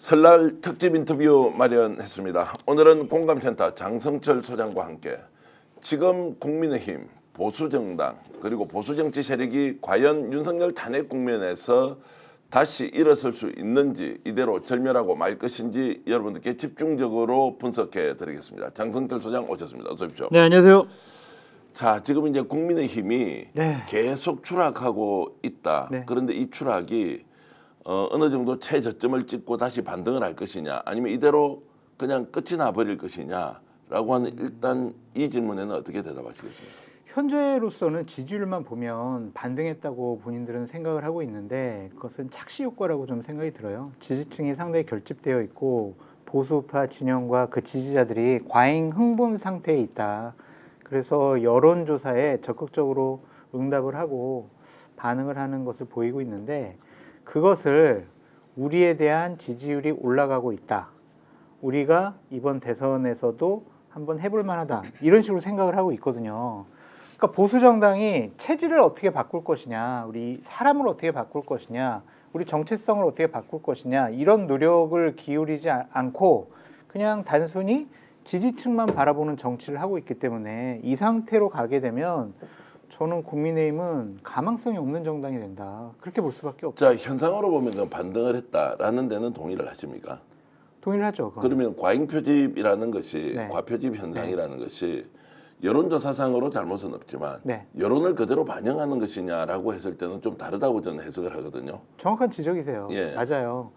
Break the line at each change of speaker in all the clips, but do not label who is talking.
설날 특집 인터뷰 마련했습니다. 오늘은 공감센터 장성철 소장과 함께 지금 국민의힘, 보수정당 그리고 보수정치 세력이 과연 윤석열 탄핵 국면에서 다시 일어설 수 있는지, 이대로 절멸하고 말 것인지 여러분들께 집중적으로 분석해 드리겠습니다. 장성철 소장 오셨습니다. 어서 오십시오.
네, 안녕하세요.
자, 지금 이제 국민의힘이
네.
계속 추락하고 있다.
네.
그런데 이 추락이 어느 정도 최저점을 찍고 다시 반등을 할 것이냐, 아니면 이대로 그냥 끝이 나버릴 것이냐라고 하는, 일단 이 질문에는 어떻게 대답하시겠습니까?
현재로서는 지지율만 보면 반등했다고 본인들은 생각을 하고 있는데, 그것은 착시 효과라고 좀 생각이 들어요. 지지층이 상당히 결집되어 있고 보수파 진영과 그 지지자들이 과잉 흥분 상태에 있다. 그래서 여론조사에 적극적으로 응답을 하고 반응을 하는 것을 보이고 있는데, 그것을 우리에 대한 지지율이 올라가고 있다, 우리가 이번 대선에서도 한번 해볼 만하다, 이런 식으로 생각을 하고 있거든요. 그러니까 보수정당이 체질을 어떻게 바꿀 것이냐, 우리 사람을 어떻게 바꿀 것이냐, 우리 정체성을 어떻게 바꿀 것이냐, 이런 노력을 기울이지 않고 그냥 단순히 지지층만 바라보는 정치를 하고 있기 때문에, 이 상태로 가게 되면 저는 국민의힘은 가망성이 없는 정당이 된다, 그렇게 볼 수밖에 없죠.
자, 현상으로 보면 반등을 했다라는 데는 동의를 하십니까?
동의를 하죠. 그건.
그러면 과잉 표집이라는 것이,
네.
과표집 현상이라는 것이 여론조사상으로 잘못은 없지만
네.
여론을 그대로 반영하는 것이냐라고 했을 때는 좀 다르다고 저는 해석을 하거든요.
정확한 지적이세요.
예.
맞아요.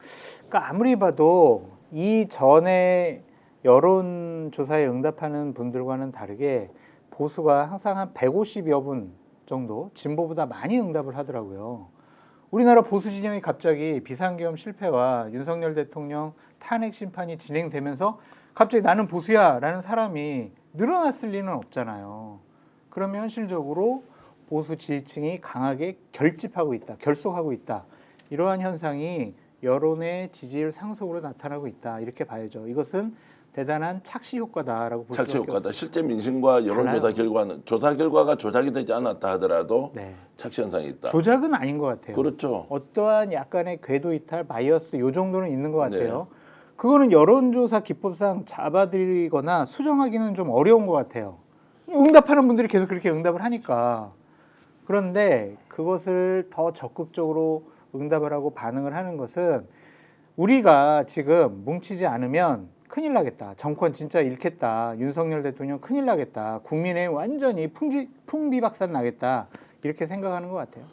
그러니까 아무리 봐도 이전에 여론조사에 응답하는 분들과는 다르게 보수가 항상 한 150여 분 정도 진보보다 많이 응답을 하더라고요. 우리나라 보수 진영이 갑자기 비상계엄 실패와 윤석열 대통령 탄핵 심판이 진행되면서 갑자기 나는 보수야 라는 사람이 늘어났을 리는 없잖아요. 그러면 현실적으로 보수 지지층이 강하게 결집하고 있다, 결속하고 있다, 이러한 현상이 여론의 지지율 상승으로 나타나고 있다, 이렇게 봐야죠. 이것은 대단한 착시 효과다라고 볼 수밖에
착시 효과다.
없어요.
실제 민심과 여론조사
달라요.
결과는, 조사 결과가 조작이 되지 않았다 하더라도
네.
착시 현상이 있다.
조작은 아닌 것 같아요.
그렇죠.
어떠한 약간의 궤도 이탈, 바이어스 요 정도는 있는 것 같아요.
네.
그거는 여론조사 기법상 잡아들이거나 수정하기는 좀 어려운 것 같아요. 응답하는 분들이 계속 그렇게 응답을 하니까. 그런데 그것을 더 적극적으로 응답을 하고 반응을 하는 것은, 우리가 지금 뭉치지 않으면 큰일 나겠다, 정권 진짜 잃겠다, 윤석열 대통령 큰일 나겠다, 국민의힘 완전히 풍비박산 나겠다, 이렇게 생각하는 것 같아요.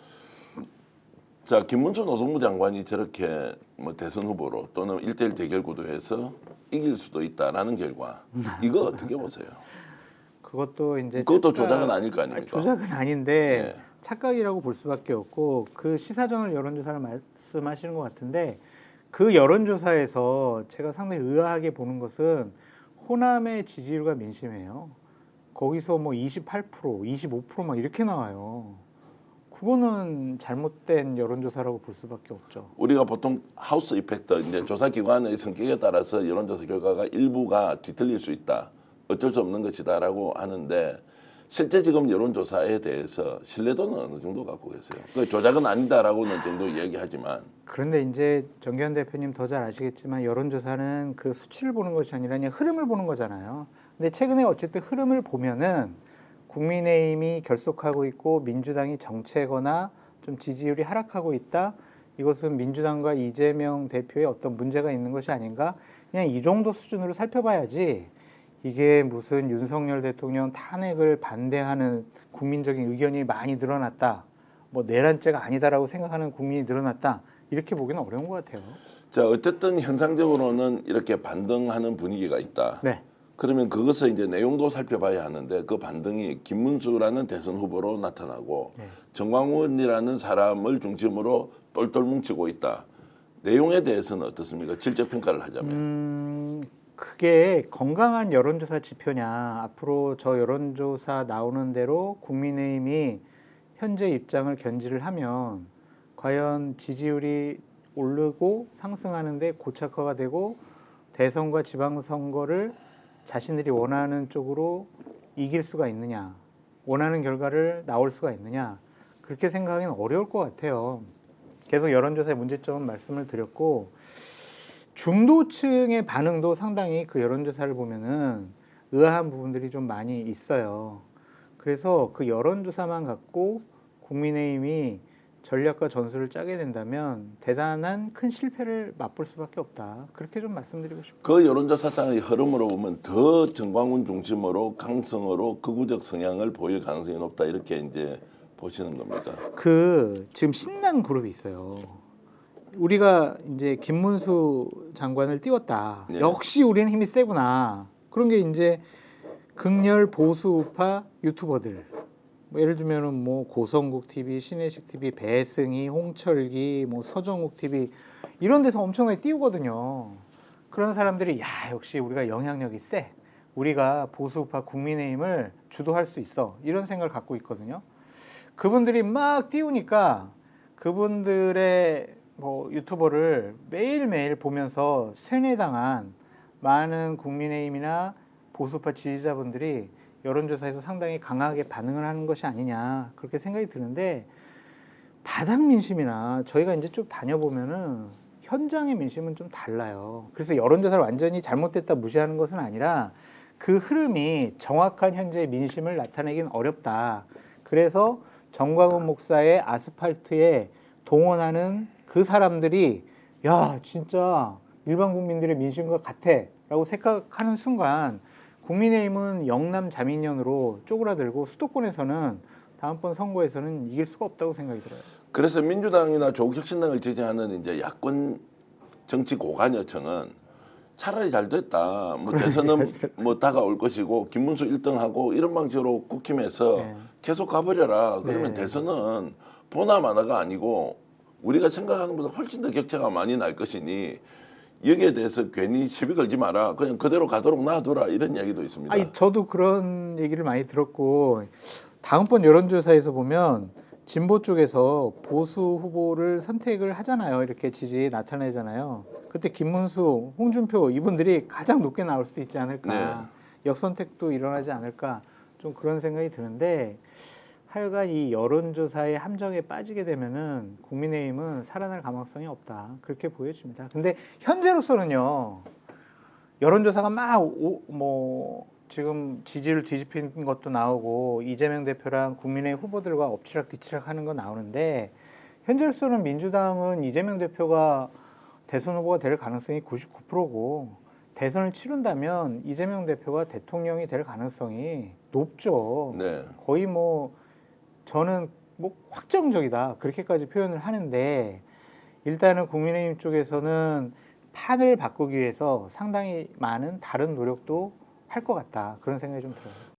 자, 김문수 노동부 장관이 저렇게 대선 후보로 또는 1대1 대결 구도에서 이길 수도 있다라는 결과, 이거 어떻게 보세요?
그것도 이제
그것도 조작은 아닐 거 아닙니까?
조작은 아닌데
네.
착각이라고 볼 수밖에 없고, 그 시사저널 여론조사를 말씀하시는 것 같은데, 그 여론조사에서 제가 상당히 의아하게 보는 것은 호남의 지지율과 민심이에요. 거기서 뭐 28%, 25% 이렇게 나와요. 그거는 잘못된 여론조사라고 볼 수밖에 없죠.
우리가 보통 하우스 이펙터, 이제 조사 기관의 성격에 따라서 여론조사 결과가 일부가 뒤틀릴 수 있다, 어쩔 수 없는 것이다라고 하는데, 실제 지금 여론조사에 대해서 신뢰도는 어느 정도 갖고 계세요? 그 조작은 아니다라고는 정도 이야기하지만.
그런데 이제 정기현 대표님 더 잘 아시겠지만, 여론조사는 그 수치를 보는 것이 아니라 그냥 흐름을 보는 거잖아요. 근데 최근에 어쨌든 흐름을 보면은 국민의힘이 결속하고 있고 민주당이 정체거나 좀 지지율이 하락하고 있다, 이것은 민주당과 이재명 대표의 어떤 문제가 있는 것이 아닌가, 그냥 이 정도 수준으로 살펴봐야지, 이게 무슨 윤석열 대통령 탄핵을 반대하는 국민적인 의견이 많이 늘어났다, 뭐 내란죄가 아니다라고 생각하는 국민이 늘어났다, 이렇게 보기는 어려운 것 같아요.
자, 어쨌든 현상적으로는 이렇게 반등하는 분위기가 있다.
네.
그러면 그것을 이제 내용도 살펴봐야 하는데, 그 반등이 김문수라는 대선 후보로 나타나고
네.
정광훈이라는 사람을 중심으로 똘똘 뭉치고 있다. 내용에 대해서는 어떻습니까? 질적 평가를 하자면.
그게 건강한 여론조사 지표냐, 앞으로 저 여론조사 나오는 대로 국민의힘이 현재 입장을 견지를 하면 과연 지지율이 오르고 상승하는데 고착화가 되고 대선과 지방선거를 자신들이 원하는 쪽으로 이길 수가 있느냐, 원하는 결과를 나올 수가 있느냐, 그렇게 생각하기는 어려울 것 같아요. 계속 여론조사의 문제점은 말씀을 드렸고, 중도층의 반응도 상당히 그 여론조사를 보면은 의아한 부분들이 좀 많이 있어요. 그래서 그 여론조사만 갖고 국민의힘이 전략과 전술을 짜게 된다면 대단한 큰 실패를 맛볼 수밖에 없다. 그렇게 좀 말씀드리고 싶어요.
그 여론조사상의 흐름으로 보면 더 정광훈 중심으로 강성으로 극우적 성향을 보일 가능성이 높다 이렇게 이제 보시는 겁니까?
그 지금 신난 그룹이 있어요. 우리가 이제 김문수 장관을 띄웠다.
네.
역시 우리는 힘이 세구나. 그런 게 이제 극렬 보수 우파 유튜버들. 뭐 예를 들면은 뭐 고성국 TV, 신혜식 TV, 배승희, 홍철기, 뭐 서정욱 TV 이런 데서 엄청나게 띄우거든요. 그런 사람들이 야 역시 우리가 영향력이 세. 우리가 보수 우파 국민의힘을 주도할 수 있어. 이런 생각을 갖고 있거든요. 그분들이 막 띄우니까 그분들의 뭐 유튜버를 매일매일 보면서 세뇌당한 많은 국민의힘이나 보수파 지지자분들이 여론조사에서 상당히 강하게 반응을 하는 것이 아니냐 그렇게 생각이 드는데 바닥 민심이나 저희가 이제 쭉 다녀보면은 현장의 민심은 좀 달라요. 그래서 여론조사를 완전히 잘못됐다 무시하는 것은 아니라 그 흐름이 정확한 현재의 민심을 나타내긴 어렵다. 그래서 정광훈 목사의 아스팔트에 동원하는 그 사람들이 야 진짜 일반 국민들의 민심과 같아라고 생각하는 순간 국민의힘은 영남 자민련으로 쪼그라들고 수도권에서는 다음번 선거에서는 이길 수가 없다고 생각이 들어요.
그래서 민주당이나 조국혁신당을 지지하는 이제 야권 정치 고관여층은 차라리 잘 됐다. 뭐 대선은 뭐 다가올 것이고 김문수 1등하고 이런 방식으로 국힘에서
네.
계속 가버려라. 그러면
네.
대선은 보나 마나가 아니고 우리가 생각하는 것보다 훨씬 더 격차가 많이 날 것이니 여기에 대해서 괜히 시비 걸지 마라. 그냥 그대로 가도록 놔두라. 이런 이야기도 있습니다.
아니 저도 그런 얘기를 많이 들었고 다음번 여론조사에서 보면 진보 쪽에서 보수 후보를 선택을 하잖아요. 이렇게 지지 나타내잖아요. 그때 김문수, 홍준표 이분들이 가장 높게 나올 수도 있지 않을까.
네.
역선택도 일어나지 않을까. 좀 그런 생각이 드는데 하여간 이 여론조사의 함정에 빠지게 되면은 국민의힘은 살아날 가능성이 없다. 그렇게 보여집니다. 근데 현재로서는요. 여론조사가 뭐 지금 지지를 뒤집힌 것도 나오고 이재명 대표랑 국민의힘 후보들과 엎치락뒤치락 하는 거 나오는데 현재로서는 민주당은 이재명 대표가 대선 후보가 될 가능성이 99%고 대선을 치른다면 이재명 대표가 대통령이 될 가능성이 높죠.
네.
거의 뭐 저는 뭐 확정적이다 그렇게까지 표현을 하는데 일단은 국민의힘 쪽에서는 판을 바꾸기 위해서 상당히 많은 다른 노력도 할 것 같다 그런 생각이 좀 들어요.